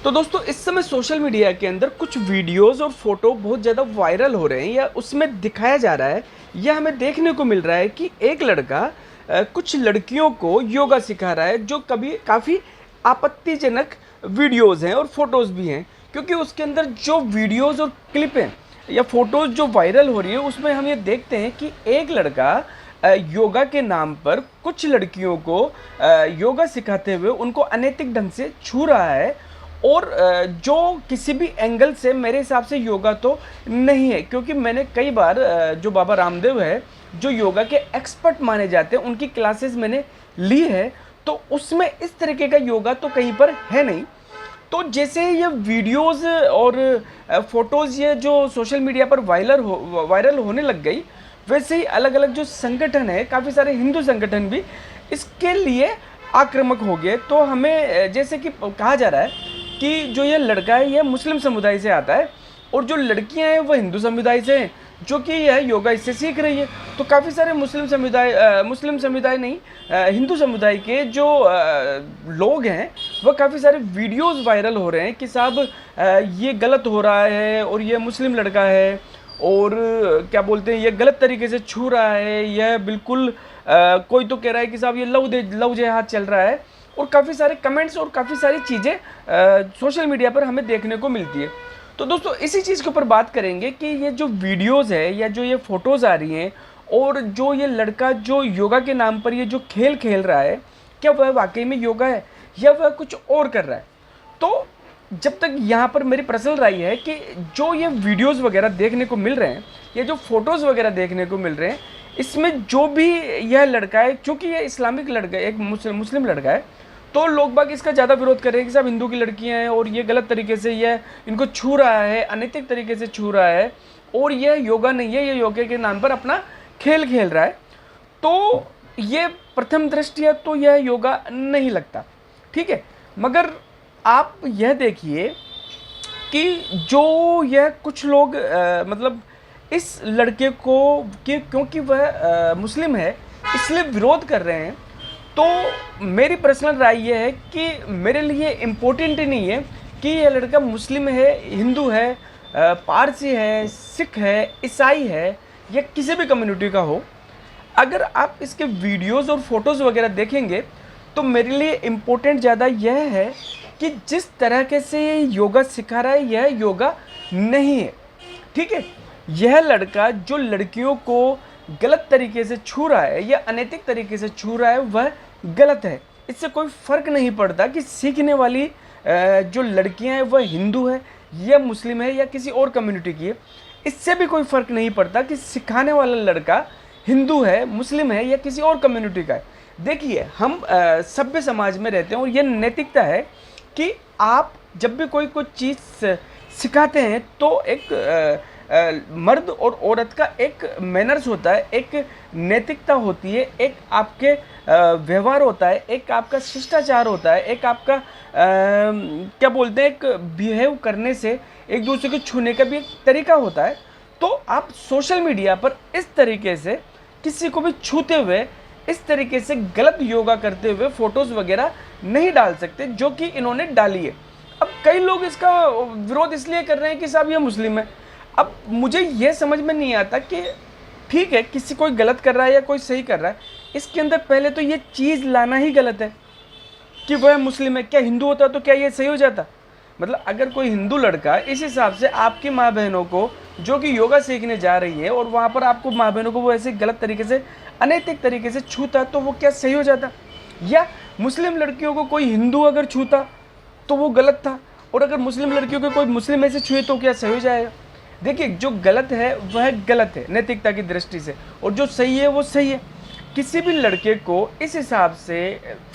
तो दोस्तों इस समय सोशल मीडिया के अंदर कुछ वीडियोस और फोटो बहुत ज़्यादा वायरल हो रहे हैं या उसमें दिखाया जा रहा है या हमें देखने को मिल रहा है कि एक लड़का कुछ लड़कियों को योगा सिखा रहा है, जो कभी काफ़ी आपत्तिजनक वीडियोस हैं और फोटोज़ भी हैं, क्योंकि उसके अंदर जो वीडियोस और क्लिप हैं या फोटोज़ जो वायरल हो रही है उसमें हम ये देखते हैं कि एक लड़का योगा के नाम पर कुछ लड़कियों को योगा सिखाते हुए उनको अनैतिक ढंग से छू रहा है। और जो किसी भी एंगल से मेरे हिसाब से योगा तो नहीं है, क्योंकि मैंने कई बार जो बाबा रामदेव है जो योगा के एक्सपर्ट माने जाते हैं उनकी क्लासेस मैंने ली है, तो उसमें इस तरीके का योगा तो कहीं पर है नहीं। तो जैसे ये वीडियोस और फोटोज़ ये जो सोशल मीडिया पर वायरल होने लग गई, वैसे ही अलग अलग जो संगठन है, काफ़ी सारे हिंदू संगठन भी इसके लिए आक्रामक हो गए। तो हमें जैसे कि कहा जा रहा है कि जो ये लड़का है ये मुस्लिम समुदाय से आता है और जो लड़कियां हैं वो हिंदू समुदाय से हैं, जो कि यह योगा इससे सीख रही है। तो काफ़ी सारे मुस्लिम समुदाय नहीं, हिंदू समुदाय के जो लोग हैं वह काफ़ी सारे वीडियोस वायरल हो रहे हैं कि साहब ये गलत हो रहा है और ये मुस्लिम लड़का है और क्या बोलते हैं ये गलत तरीके से छू रहा है, यह बिल्कुल कोई तो कह रहा है कि साहब ये लव जिहाद चल रहा है। और काफ़ी सारे कमेंट्स और काफ़ी सारी चीज़ें सोशल मीडिया पर हमें देखने को मिलती है। तो दोस्तों इसी चीज़ के ऊपर बात करेंगे कि ये जो वीडियोज़ है या जो ये फ़ोटोज़ आ रही हैं और जो ये लड़का जो योगा के नाम पर ये जो खेल खेल रहा है, क्या वह वाकई में योगा है या वह कुछ और कर रहा है। तो जब तक यहाँ पर मेरी पर्सनल राय है कि जो ये वीडियोज़ वगैरह देखने को मिल रहे हैं या जो फ़ोटोज़ वगैरह देखने को मिल रहे हैं, इसमें जो भी यह लड़का है, क्योंकि यह इस्लामिक लड़का है, एक मुस्लिम लड़का है, तो लोग बाग इसका ज़्यादा विरोध कर रहे हैं कि साहब हिंदू की लड़कियां हैं और ये गलत तरीके से यह इनको छू रहा है, अनैतिक तरीके से छू रहा है और यह योगा नहीं है, ये योगा के नाम पर अपना खेल खेल रहा है। तो ये प्रथम दृष्टया तो यह योगा नहीं लगता, ठीक है। मगर आप यह देखिए कि जो यह कुछ लोग मतलब इस लड़के को कि क्योंकि वह मुस्लिम है इसलिए विरोध कर रहे हैं, तो मेरी पर्सनल राय ये है कि मेरे लिए इम्पोर्टेंट ही नहीं है कि यह लड़का मुस्लिम है, हिंदू है, पारसी है, सिख है, ईसाई है या किसी भी कम्युनिटी का हो। अगर आप इसके वीडियोस और फोटोज़ वगैरह देखेंगे तो मेरे लिए इम्पोर्टेंट ज़्यादा यह है कि जिस तरीके से ये योगा सिखा रहा है यह योगा नहीं है, ठीक है। यह लड़का जो लड़कियों को गलत तरीके से छू रहा है या अनैतिक तरीके से छू रहा है वह गलत है। इससे कोई फ़र्क नहीं पड़ता कि सीखने वाली जो लड़कियां हैं वह हिंदू है या मुस्लिम है या किसी और कम्युनिटी की है। इससे भी कोई फ़र्क नहीं पड़ता कि सिखाने वाला लड़का हिंदू है, मुस्लिम है या किसी और कम्युनिटी का है। देखिए हम सभ्य समाज में रहते हैं और यह नैतिकता है कि आप जब भी कोई चीज़ सिखाते हैं तो एक मर्द और औरत का एक मैनर्स होता है, एक नैतिकता होती है, एक आपके व्यवहार होता है, एक आपका शिष्टाचार होता है, एक आपका क्या बोलते हैं एक बिहेव करने से एक दूसरे को छूने का भी एक तरीका होता है। तो आप सोशल मीडिया पर इस तरीके से किसी को भी छूते हुए, इस तरीके से गलत योगा करते हुए फ़ोटोज़ वगैरह नहीं डाल सकते, जो कि इन्होंने डाली है। अब कई लोग इसका विरोध इसलिए कर रहे हैं कि साहब ये मुस्लिम है। अब मुझे यह समझ में नहीं आता कि ठीक है किसी कोई गलत कर रहा है या कोई सही कर रहा है, इसके अंदर पहले तो ये चीज़ लाना ही गलत है कि वह मुस्लिम है। क्या हिंदू होता तो क्या ये सही हो जाता? मतलब अगर कोई हिंदू लड़का इस हिसाब से आपकी माँ बहनों को जो कि योगा सीखने जा रही है और वहाँ पर आपको माँ बहनों को वो ऐसे गलत तरीके से अनैतिक तरीके से छूता तो वो क्या सही हो जाता? या मुस्लिम लड़कियों को कोई हिंदू अगर छूता तो वो गलत था, और अगर मुस्लिम लड़कियों को कोई मुस्लिम ऐसे छुए तो क्या सही हो जाएगा? देखिए जो गलत है वह गलत है नैतिकता की दृष्टि से, और जो सही है वो सही है। किसी भी लड़के को इस हिसाब से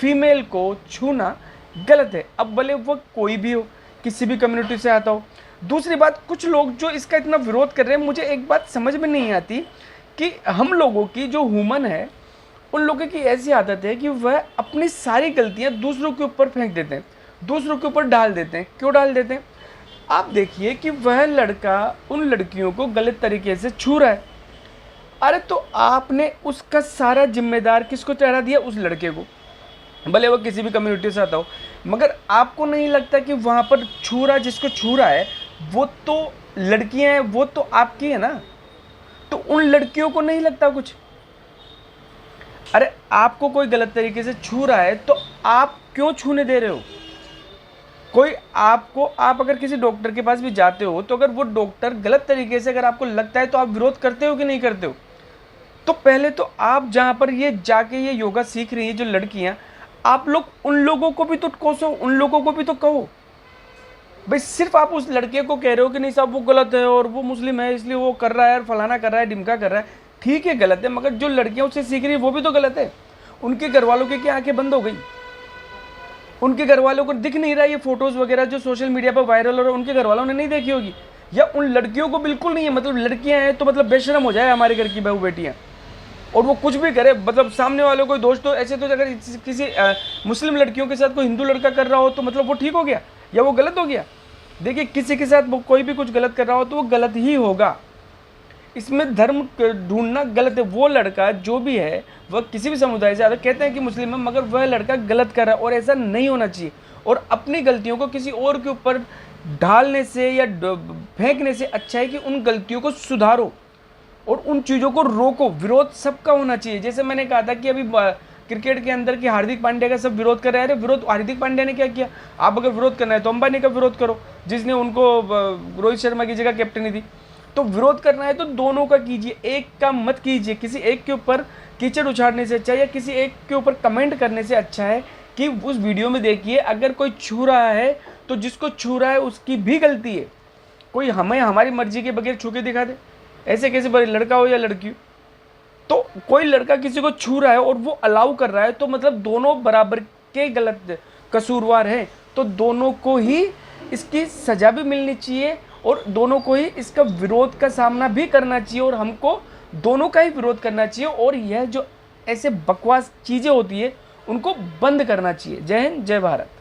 फीमेल को छूना गलत है, अब भले वो कोई भी हो, किसी भी कम्युनिटी से आता हो। दूसरी बात, कुछ लोग जो इसका इतना विरोध कर रहे हैं, मुझे एक बात समझ में नहीं आती कि हम लोगों की जो ह्यूमन है उन लोगों की ऐसी आदत है कि वह अपनी सारी गलतियां दूसरों के ऊपर फेंक देते हैं, दूसरों के ऊपर डाल देते हैं। क्यों डाल देते हैं? आप देखिए कि वह लड़का उन लड़कियों को गलत तरीके से छू रहा है, अरे तो आपने उसका सारा जिम्मेदार किसको ठहरा दिया? उस लड़के को, भले वो किसी भी कम्युनिटी से आता हो। मगर आपको नहीं लगता कि वहाँ पर छू रहा, जिसको छू रहा है वो तो लड़कियां हैं, वो तो आपकी है ना, तो उन लड़कियों को नहीं लगता कुछ? अरे आपको कोई गलत तरीके से छू रहा है तो आप क्यों छूने दे रहे हो? कोई आपको, आप अगर किसी डॉक्टर के पास भी जाते हो तो अगर वो डॉक्टर गलत तरीके से अगर आपको लगता है तो आप विरोध करते हो कि नहीं करते हो? तो पहले तो आप जहाँ पर ये जाके ये योगा सीख रही है जो लड़कियाँ, आप लोग उन लोगों को भी तो कोसो, उन लोगों को भी तो कहो। भाई सिर्फ आप उस लड़के को कह रहे हो कि नहीं साहब वो गलत है और वो मुस्लिम है इसलिए वो कर रहा है और फलाना कर रहा है ढिमका कर रहा है, ठीक है गलत है, मगर जो लड़कियां उससे सीख रही है वो भी तो गलत है। उनके घर वालों की क्या आंखें बंद हो गई? उनके घर वालों को दिख नहीं रहा ये फोटोज वगैरह जो सोशल मीडिया पर वायरल हो रहा है, उनके घर वालों ने नहीं देखी होगी? या उन लड़कियों को बिल्कुल नहीं है, मतलब लड़कियां हैं तो मतलब बेशरम हो जाए हमारे घर की बहू बेटियां, और वो कुछ भी करे, मतलब सामने वालों को दोष, तो ऐसे तो अगर किसी मुस्लिम लड़कियों के साथ कोई हिंदू लड़का कर रहा हो तो मतलब वो ठीक हो गया या वो गलत हो गया? देखिए किसी के साथ वो कोई भी कुछ गलत कर रहा हो तो वो गलत ही होगा, इसमें धर्म ढूंढना गलत है। वो लड़का जो भी है वह किसी भी समुदाय से, अगर कहते हैं कि मुस्लिम है मगर वह लड़का गलत कर रहा है और ऐसा नहीं होना चाहिए। और अपनी गलतियों को किसी और के ऊपर ढालने से या फेंकने से अच्छा है कि उन गलतियों को सुधारो और उन चीज़ों को रोको। विरोध सबका होना चाहिए। जैसे मैंने कहा था कि अभी क्रिकेट के अंदर कि हार्दिक पांड्या का सब विरोध कर रहे हैं, अरे विरोध हार्दिक पांड्या ने क्या किया? आप अगर विरोध करना है तो अंबानी का विरोध करो जिसने उनको रोहित शर्मा की जगह कैप्टनी दी। तो विरोध करना है तो दोनों का कीजिए, एक का मत कीजिए। किसी एक के ऊपर कीचड़ उछाड़ने से अच्छा या किसी एक के ऊपर कमेंट करने से अच्छा है कि उस वीडियो में देखिए अगर कोई छू रहा है तो जिसको छू रहा है उसकी भी गलती है। कोई हमें हमारी मर्जी के बगैर छू के दिखा दे, ऐसे कैसे बड़े, लड़का हो या लड़की हो। तो कोई लड़का किसी को छू रहा है और वो अलाउ कर रहा है तो मतलब दोनों बराबर के गलत कसूरवार हैं, तो दोनों को ही इसकी सजा भी मिलनी चाहिए और दोनों को ही इसका विरोध का सामना भी करना चाहिए और हमको दोनों का ही विरोध करना चाहिए। और यह जो ऐसे बकवास चीज़ें होती है उनको बंद करना चाहिए। जय हिंद, जय भारत।